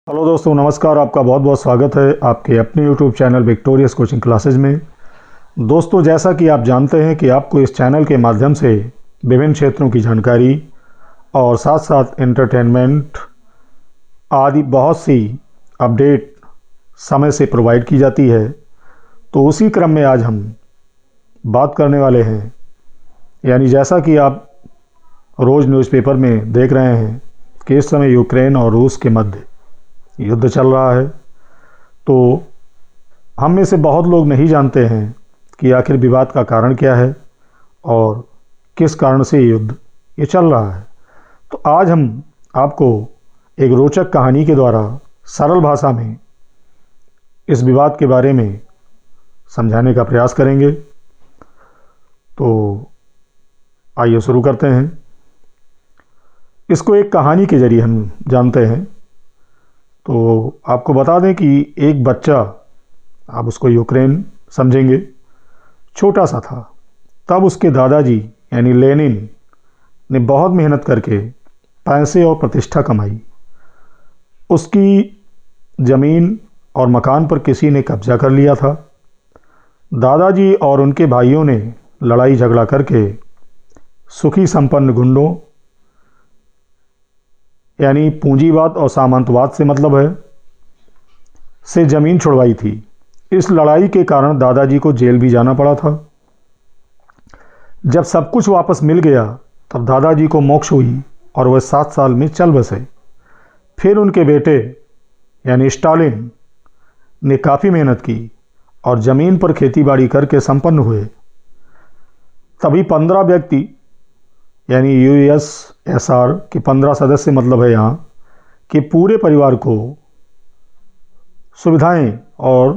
Hello दोस्तों, नमस्कार। आपका बहुत बहुत स्वागत है आपके अपने YouTube channel victorious coaching classes में। दोस्तों, जैसा कि आप जानते हैं कि आपको इस चैनल के माध्यम से विभिन्न क्षेत्रों की जानकारी और साथ साथ एंटरटेनमेंट आदि बहुत सी अपडेट समय से प्रोवाइड की जाती है। तो उसी क्रम में आज हम बात करने वाले हैं, यानी जैसा कि आप रोज़ न्यूज़पेपर में देख रहे हैं कि इस समय यूक्रेन और रूस के मध्य युद्ध चल रहा है। तो हम में से बहुत लोग नहीं जानते हैं कि आखिर विवाद का कारण क्या है और किस कारण से युद्ध ये चल रहा है। तो आज हम आपको एक रोचक कहानी के द्वारा सरल भाषा में इस विवाद के बारे में समझाने का प्रयास करेंगे। तो आइए शुरू करते हैं। इसको एक कहानी के जरिए हम जानते हैं। तो आपको बता दें कि एक बच्चा, आप उसको यूक्रेन समझेंगे, छोटा सा था। तब उसके दादाजी यानी लेनिन ने बहुत मेहनत करके पैसे और प्रतिष्ठा कमाई। उसकी ज़मीन और मकान पर किसी ने कब्जा कर लिया था। दादाजी और उनके भाइयों ने लड़ाई झगड़ा करके सुखी संपन्न गुंडों यानी पूंजीवाद और सामंतवाद से मतलब है से ज़मीन छुड़वाई थी। इस लड़ाई के कारण दादाजी को जेल भी जाना पड़ा था। जब सब कुछ वापस मिल गया तब दादाजी को मोक्ष हुई और वह 7 साल में चल बसे। फिर उनके बेटे यानी स्टालिन ने काफ़ी मेहनत की और ज़मीन पर खेतीबाड़ी करके संपन्न हुए। तभी 15 व्यक्ति यानी यूएसएसआर के 15 सदस्य मतलब है यहाँ कि पूरे परिवार को सुविधाएं और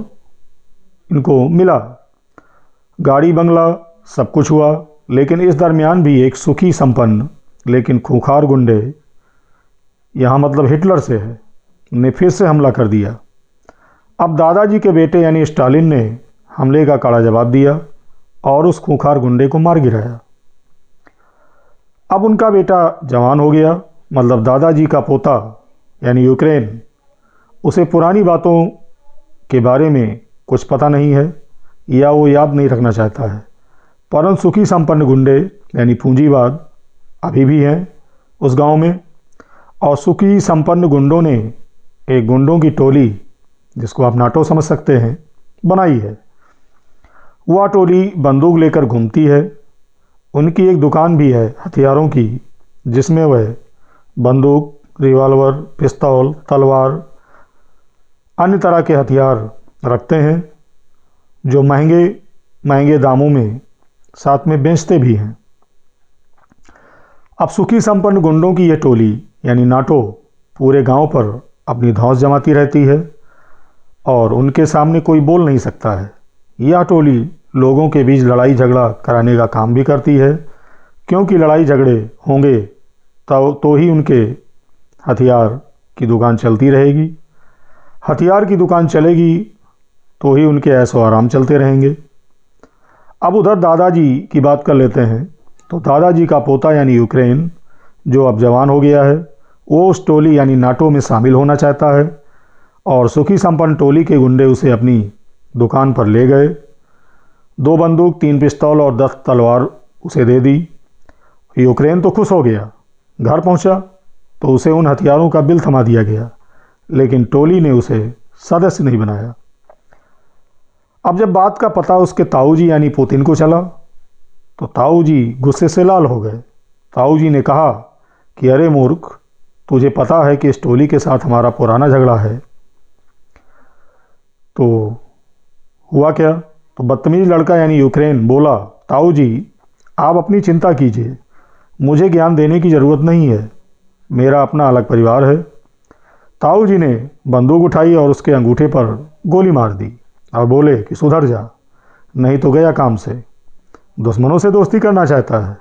इनको मिला, गाड़ी बंगला सब कुछ हुआ। लेकिन इस दरमियान भी एक सुखी संपन्न लेकिन खूंखार गुंडे, यहाँ मतलब हिटलर से है, ने फिर से हमला कर दिया। अब दादाजी के बेटे यानी स्टालिन ने हमले का कड़ा जवाब दिया और उस खूंखार गुंडे को मार गिराया। अब उनका बेटा जवान हो गया, मतलब दादाजी का पोता यानी यूक्रेन। उसे पुरानी बातों के बारे में कुछ पता नहीं है या वो याद नहीं रखना चाहता है, परंतु सुखी संपन्न गुंडे यानी पूंजीवाद अभी भी हैं उस गांव में। और सुखी संपन्न गुंडों ने एक गुंडों की टोली, जिसको आप नाटो समझ सकते हैं, बनाई है। वह टोली बंदूक लेकर घूमती है। उनकी एक दुकान भी है हथियारों की, जिसमें वह बंदूक, रिवॉल्वर, पिस्तौल, तलवार, अन्य तरह के हथियार रखते हैं, जो महंगे महंगे दामों में साथ में बेचते भी हैं। अब सुखी संपन्न गुंडों की यह टोली यानी नाटो पूरे गांव पर अपनी धौंस जमाती रहती है और उनके सामने कोई बोल नहीं सकता है। यह टोली लोगों के बीच लड़ाई झगड़ा कराने का काम भी करती है, क्योंकि लड़ाई झगड़े होंगे तो ही उनके हथियार की दुकान चलती रहेगी। हथियार की दुकान चलेगी तो ही उनके ऐशो आराम चलते रहेंगे। अब उधर दादाजी की बात कर लेते हैं। तो दादाजी का पोता यानी यूक्रेन, जो अब जवान हो गया है, वो उस टोली यानी नाटो में शामिल होना चाहता है और सुखी संपन्न टोली के गुंडे उसे अपनी दुकान पर ले गए। 2 बंदूक, 3 पिस्तौल और 10 तलवार उसे दे दी। यूक्रेन तो खुश हो गया। घर पहुंचा तो उसे उन हथियारों का बिल थमा दिया गया, लेकिन टोली ने उसे सदस्य नहीं बनाया। अब जब बात का पता उसके ताऊजी यानी पुतिन को चला तो ताऊजी गुस्से से लाल हो गए। ताऊजी ने कहा कि अरे मूर्ख, तुझे पता है कि इस टोली के साथ हमारा पुराना झगड़ा है। तो हुआ क्या? तो बदतमीज लड़का यानी यूक्रेन बोला, ताऊजी आप अपनी चिंता कीजिए, मुझे ज्ञान देने की ज़रूरत नहीं है, मेरा अपना अलग परिवार है। ताऊजी ने बंदूक उठाई और उसके अंगूठे पर गोली मार दी और बोले कि सुधर जा, नहीं तो गया काम से। दुश्मनों से दोस्ती करना चाहता है?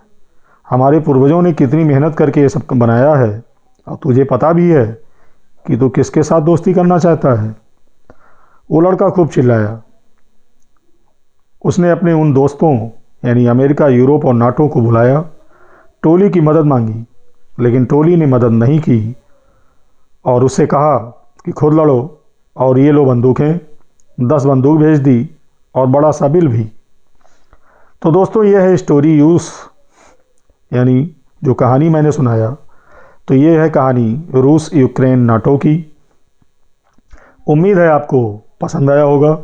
हमारे पूर्वजों ने कितनी मेहनत करके ये सब बनाया है और तुझे पता भी है कि तू किसके साथ दोस्ती करना चाहता है। वो लड़का खूब चिल्लाया। उसने अपने उन दोस्तों यानी अमेरिका, यूरोप और नाटो को बुलाया, टोली की मदद मांगी, लेकिन टोली ने मदद नहीं की और उससे कहा कि खुद लड़ो और ये लो बंदूकें, 10 बंदूक भेज दी और बड़ा सा बिल भी। तो दोस्तों ये है स्टोरी यूस, यानी जो कहानी मैंने सुनाया, तो ये है कहानी रूस यूक्रेन नाटो की। उम्मीद है आपको पसंद आया होगा।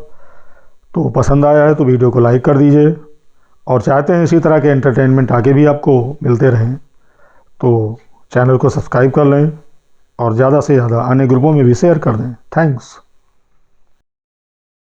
तो पसंद आया है तो वीडियो को लाइक कर दीजिए, और चाहते हैं इसी तरह के एंटरटेनमेंट आगे भी आपको मिलते रहें तो चैनल को सब्सक्राइब कर लें और ज़्यादा से ज़्यादा अन्य ग्रुपों में भी शेयर कर दें। थैंक्स।